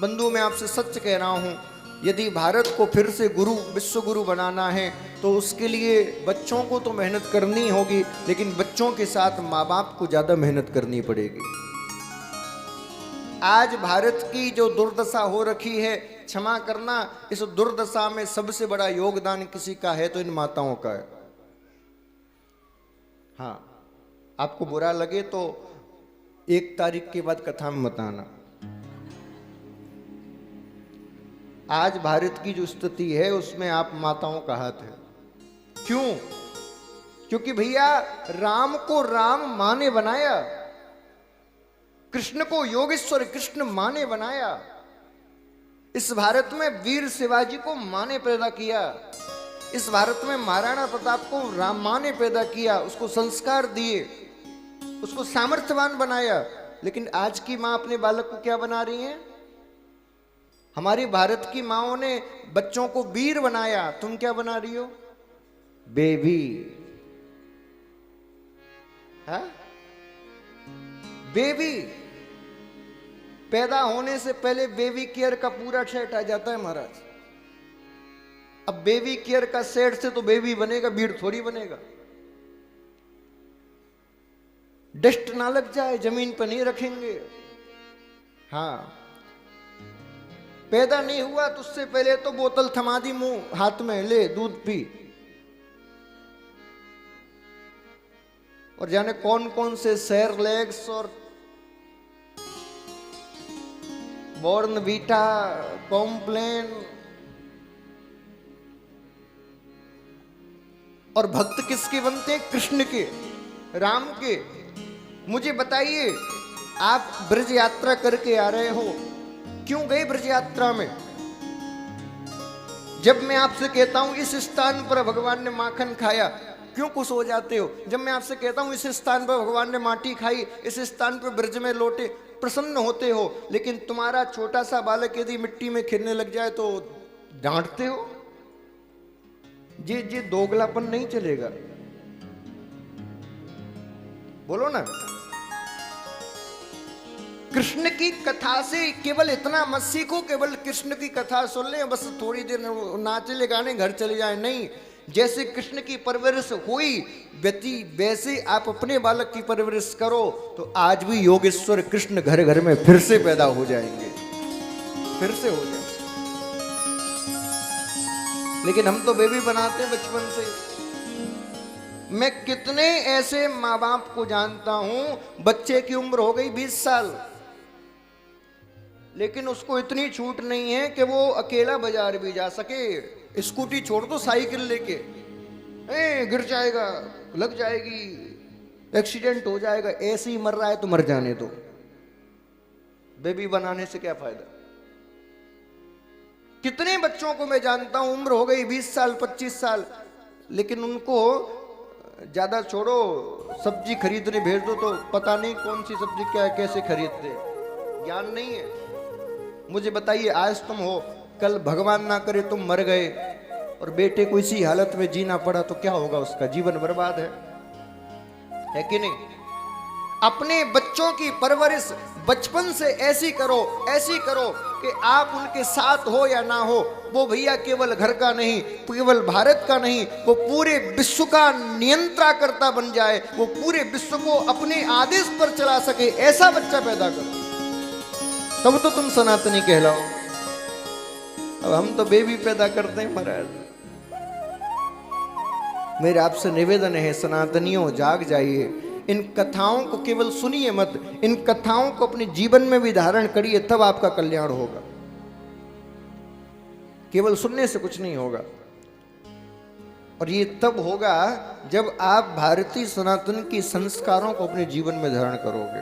बंधु मैं आपसे सच कह रहा हूं, यदि भारत को फिर से गुरु विश्व गुरु बनाना है तो उसके लिए बच्चों को तो मेहनत करनी होगी, लेकिन बच्चों के साथ माँ बाप को ज्यादा मेहनत करनी पड़ेगी। आज भारत की जो दुर्दशा हो रखी है, क्षमा करना, इस दुर्दशा में सबसे बड़ा योगदान किसी का है तो इन माताओं का है। हाँ, आपको बुरा लगे तो 1 तारीख के बाद कथा में मत आना। आज भारत की जो स्थिति है उसमें आप माताओं का हाथ है। क्यों? क्योंकि भैया राम को राम मां ने बनाया, कृष्ण को योगेश्वर कृष्ण मां ने बनाया, इस भारत में वीर शिवाजी को मां ने पैदा किया, इस भारत में महाराणा प्रताप को राम मां ने पैदा किया, उसको संस्कार दिए, उसको सामर्थ्यवान बनाया। लेकिन आज की मां अपने बालक को क्या बना रही है? हमारी भारत की माओं ने बच्चों को वीर बनाया, तुम क्या बना रही हो? बेबी। हाँ? बेबी। पैदा होने से पहले बेबी केयर का पूरा सेट आ जाता है महाराज। अब बेबी केयर का सेट से तो बेबी बनेगा, बीड़ थोड़ी बनेगा। डस्ट ना लग जाए, जमीन पर नहीं रखेंगे। हाँ, पैदा नहीं हुआ तो उससे पहले तो बोतल थमा दी मुंह हाथ में, ले दूध पी। और जाने कौन कौन से सेरेलैक्स और बॉर्नवीटा, कॉम्प्लेन, और भक्त किसके बनते हैं? कृष्ण के, राम के। मुझे बताइए, आप ब्रज यात्रा करके आ रहे हो, क्यों गए ब्रज यात्रा में? जब मैं आपसे कहता हूं इस स्थान पर भगवान ने माखन खाया, क्यों खुश हो जाते हो? जब मैं आपसे कहता हूं इस स्थान पर भगवान ने माटी खाई, इस स्थान पर ब्रज में लौटे, प्रसन्न होते हो। लेकिन तुम्हारा छोटा सा बालक यदि मिट्टी में खेलने लग जाए तो डांटते हो। ये दोगलापन नहीं चलेगा, बोलो ना। कृष्ण की कथा से केवल इतना मत सीखो, केवल कृष्ण की कथा सुन ले बस, थोड़ी देर नाचे गाने घर चले जाए, नहीं। जैसे कृष्ण की परवरिश हुई व्यक्ति, वैसे आप अपने बालक की परवरिश करो तो आज भी योगेश्वर कृष्ण घर घर में फिर से पैदा हो जाएंगे, फिर से हो जाएंगे। लेकिन हम तो बेबी बनाते हैं बचपन से। मैं कितने ऐसे माँ बाप को जानता हूं, बच्चे की उम्र हो गई 20 साल, लेकिन उसको इतनी छूट नहीं है कि वो अकेला बाजार भी जा सके। स्कूटी छोड़ दो, साइकिल लेके गिर जाएगा, लग जाएगी, एक्सीडेंट हो जाएगा, ऐसे ही मर रहा है तो मर जाने दो, बेबी बनाने से क्या फायदा। कितने बच्चों को मैं जानता हूं, उम्र हो गई 20 साल 25 साल, लेकिन उनको ज्यादा छोड़ो, सब्जी खरीदने भेज दो तो पता नहीं कौन सी सब्जी क्या कैसे खरीदते, ज्ञान नहीं है। मुझे बताइए, आज तुम हो, कल भगवान ना करे तुम मर गए और बेटे को इसी हालत में जीना पड़ा तो क्या होगा? उसका जीवन बर्बाद है कि नहीं? अपने बच्चों की परवरिश बचपन से ऐसी करो कि आप उनके साथ हो या ना हो, वो भैया केवल घर का नहीं, केवल भारत का नहीं, वो पूरे विश्व का नियंत्रण करता बन जाए, वो पूरे विश्व को अपने आदेश पर चला सके, ऐसा बच्चा पैदा करो, तब तो तुम सनातनी कहलाओ। अब हम तो बेबी पैदा करते हैं महाराज। मेरे आपसे निवेदन है, सनातनियों जाग जाइए, इन कथाओं को केवल सुनिए मत, इन कथाओं को अपने जीवन में भी धारण करिए, तब आपका कल्याण होगा। केवल सुनने से कुछ नहीं होगा, और ये तब होगा जब आप भारतीय सनातन के संस्कारों को अपने जीवन में धारण करोगे।